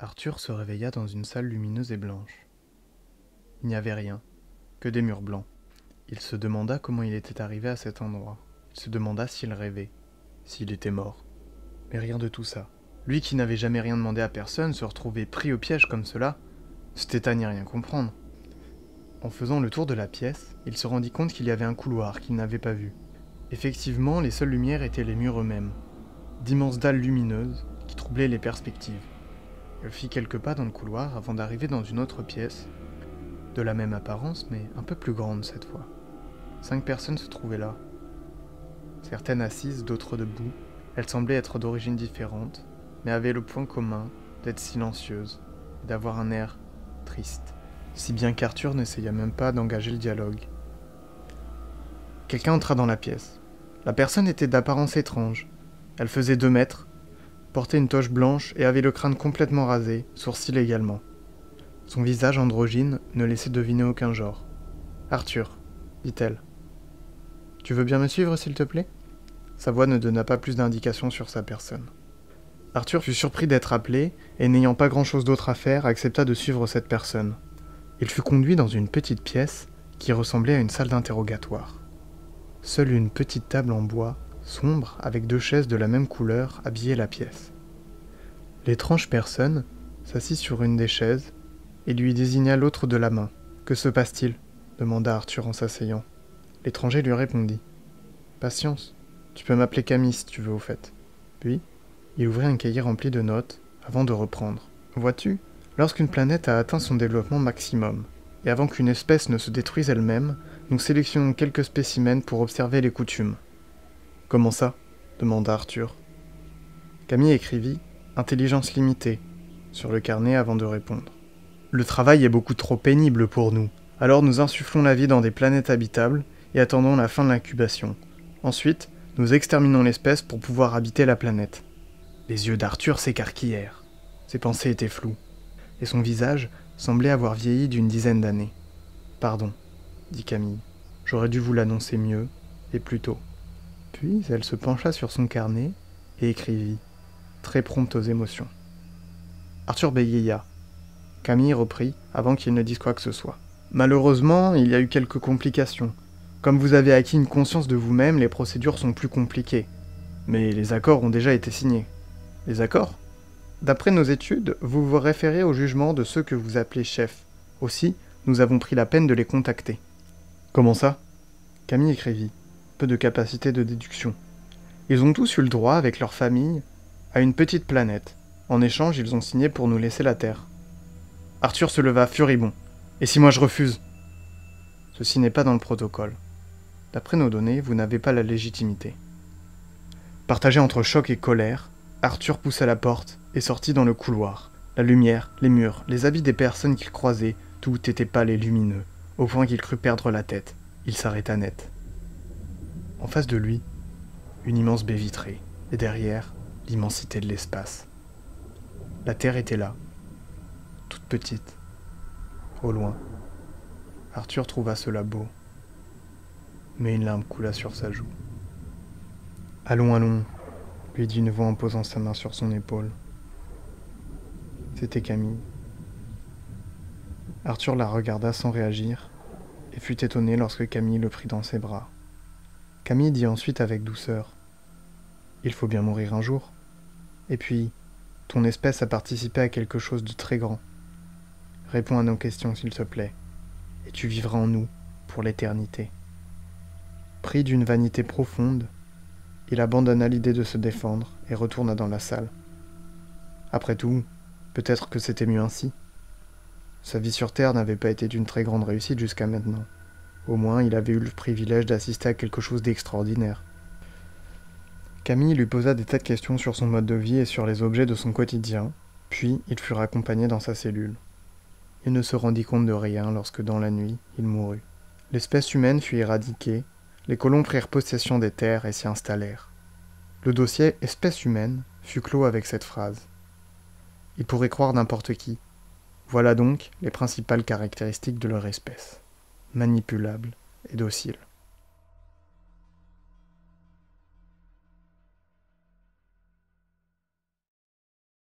Arthur se réveilla dans une salle lumineuse et blanche. Il n'y avait rien, que des murs blancs. Il se demanda comment il était arrivé à cet endroit. Il se demanda s'il rêvait, s'il était mort. Mais rien de tout ça. Lui qui n'avait jamais rien demandé à personne se retrouvait pris au piège comme cela, c'était à n'y rien comprendre. En faisant le tour de la pièce, il se rendit compte qu'il y avait un couloir qu'il n'avait pas vu. Effectivement, les seules lumières étaient les murs eux-mêmes, d'immenses dalles lumineuses qui troublaient les perspectives. Il fit quelques pas dans le couloir avant d'arriver dans une autre pièce, de la même apparence mais un peu plus grande cette fois. 5 personnes se trouvaient là. Certaines assises, d'autres debout. Elles semblaient être d'origines différentes, mais avaient le point commun d'être silencieuses et d'avoir un air triste. Si bien qu'Arthur n'essaya même pas d'engager le dialogue. Quelqu'un entra dans la pièce. La personne était d'apparence étrange. Elle faisait 2 mètres, portait une toche blanche et avait le crâne complètement rasé, sourcils également. Son visage androgyne ne laissait deviner aucun genre. « Arthur, dit-elle. Tu veux bien me suivre, s'il te plaît ?» Sa voix ne donna pas plus d'indications sur sa personne. Arthur fut surpris d'être appelé, et n'ayant pas grand-chose d'autre à faire, accepta de suivre cette personne. Il fut conduit dans une petite pièce qui ressemblait à une salle d'interrogatoire. Seule une petite table en bois, sombre, avec 2 chaises de la même couleur, habillait la pièce. L'étrange personne s'assit sur une des chaises et lui désigna l'autre de la main. « Que se passe-t-il » demanda Arthur en s'asseyant. L'étranger lui répondit. « Patience, tu peux m'appeler Camille si tu veux au fait. » Puis, il ouvrit un cahier rempli de notes avant de reprendre. « Vois-tu, lorsqu'une planète a atteint son développement maximum, et avant qu'une espèce ne se détruise elle-même, nous sélectionnons quelques spécimens pour observer les coutumes. »« Comment ça » demanda Arthur. Camille écrivit « Intelligence limitée » sur le carnet avant de répondre. « Le travail est beaucoup trop pénible pour nous, alors nous insufflons la vie dans des planètes habitables et attendons la fin de l'incubation. Ensuite, nous exterminons l'espèce pour pouvoir habiter la planète. » Les yeux d'Arthur s'écarquillèrent. Ses pensées étaient floues, et son visage semblait avoir vieilli d'une dizaine d'années. « Pardon, » dit Camille. « J'aurais dû vous l'annoncer mieux, et plus tôt. » Puis elle se pencha sur son carnet et écrivit, très prompte aux émotions. Arthur bégaya. Camille reprit avant qu'il ne dise quoi que ce soit. « Malheureusement, il y a eu quelques complications. Comme vous avez acquis une conscience de vous-même, les procédures sont plus compliquées. Mais les accords ont déjà été signés. » « Les accords ? D'après nos études, vous vous référez au jugement de ceux que vous appelez chefs. Aussi, nous avons pris la peine de les contacter. »« Comment ça ?» Camille écrivit. Peu de capacité de déduction. Ils ont tous eu le droit, avec leur famille, à une petite planète. En échange, ils ont signé pour nous laisser la Terre. Arthur se leva furibond. « Et si moi je refuse ?»« Ceci n'est pas dans le protocole. D'après nos données, vous n'avez pas la légitimité. » Partagé entre choc et colère, Arthur poussa la porte et sortit dans le couloir. La lumière, les murs, les habits des personnes qu'il croisait, tout était pâle et lumineux, au point qu'il crut perdre la tête. Il s'arrêta net. En face de lui, une immense baie vitrée, et derrière, l'immensité de l'espace. La Terre était là, toute petite, au loin. Arthur trouva cela beau, mais une larme coula sur sa joue. « Allons, allons !» lui dit une voix en posant sa main sur son épaule. C'était Camille. Arthur la regarda sans réagir, et fut étonné lorsque Camille le prit dans ses bras. Camille dit ensuite avec douceur « Il faut bien mourir un jour. Et puis, ton espèce a participé à quelque chose de très grand. Réponds à nos questions s'il te plaît, et tu vivras en nous pour l'éternité. » Pris d'une vanité profonde, il abandonna l'idée de se défendre et retourna dans la salle. Après tout, peut-être que c'était mieux ainsi. Sa vie sur Terre n'avait pas été d'une très grande réussite jusqu'à maintenant. Au moins, il avait eu le privilège d'assister à quelque chose d'extraordinaire. Camille lui posa des tas de questions sur son mode de vie et sur les objets de son quotidien, puis ils furent accompagnés dans sa cellule. Il ne se rendit compte de rien lorsque, dans la nuit, il mourut. L'espèce humaine fut éradiquée, les colons prirent possession des terres et s'y installèrent. Le dossier « espèce humaine » fut clos avec cette phrase. Il pourrait croire n'importe qui. Voilà donc les principales caractéristiques de leur espèce. Manipulable et docile.